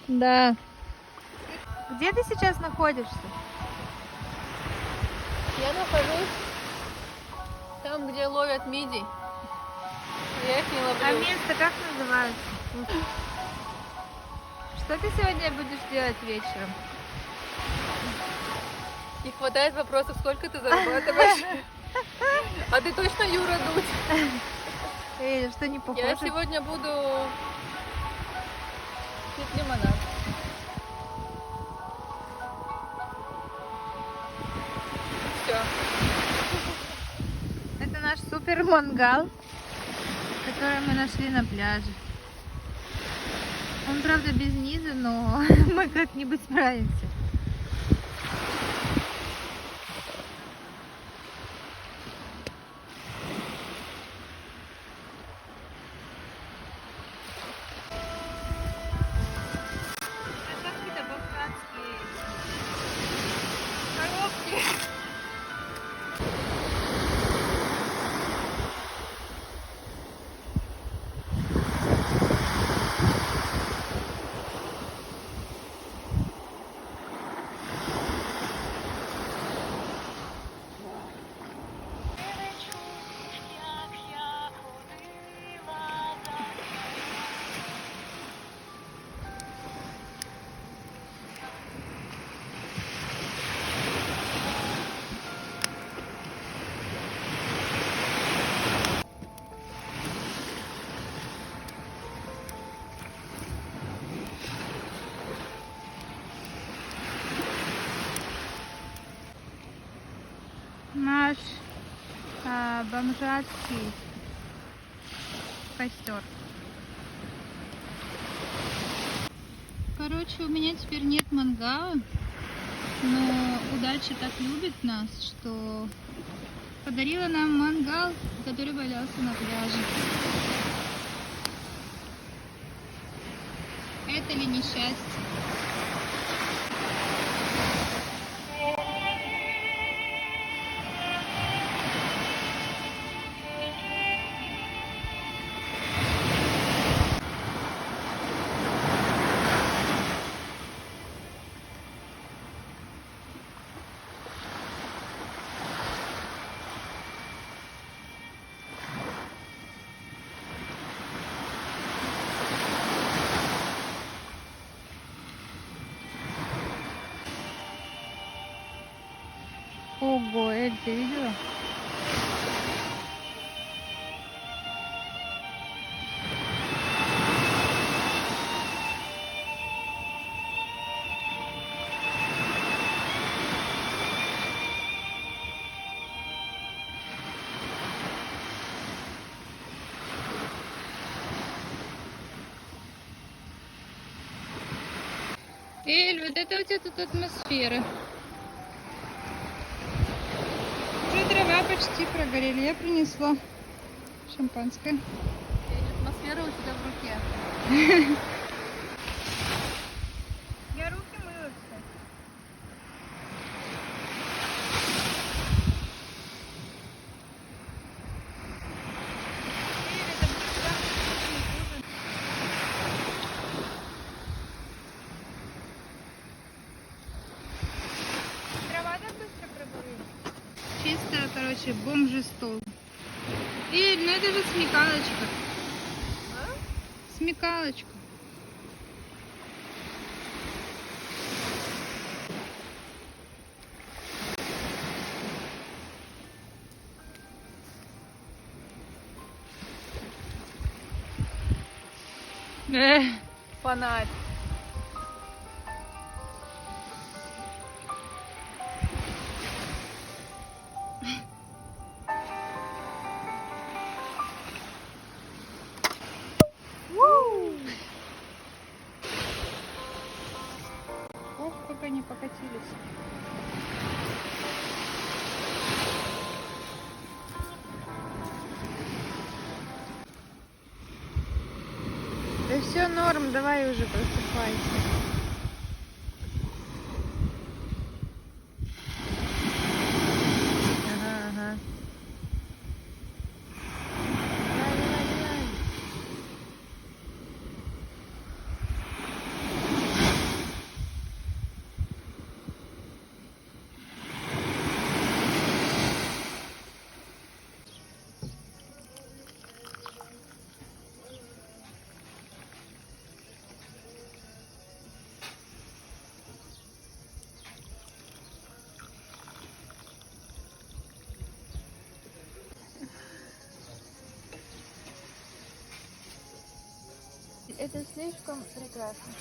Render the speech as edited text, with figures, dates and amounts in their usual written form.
Да. Где ты сейчас находишься? Я нахожусь там, где ловят мидий. Я их не ловлю. А место как называется? Что ты сегодня будешь делать вечером? Не хватает вопросов, сколько ты зарабатываешь. А ты точно Юра Дудь? Эй, что не похоже? Я сегодня буду пить лимонад. Все. Это наш супер мангал, который мы нашли на пляже. Он, правда, без низа, но мы как-нибудь справимся. Наш бомжатский костер. Короче, у меня теперь нет мангала, но удача так любит нас, что подарила нам мангал, который валялся на пляже. Это ли несчастье? Ого, Эль, ты видела? Эль, вот это у тебя тут атмосфера. Уже дрова почти прогорели. Я принесла шампанское. Атмосфера у тебя в руке. Я руки мыла, кстати. Трава так быстро прогорела. Чисто, короче, бомжий стол. Эль, ну это же смекалочка. Смекалочка. Фонарь. Ох, как они покатились. Да все норм, давай уже просыпайся. Ага, ага. Давай, давай, давай. Это слишком прекрасно.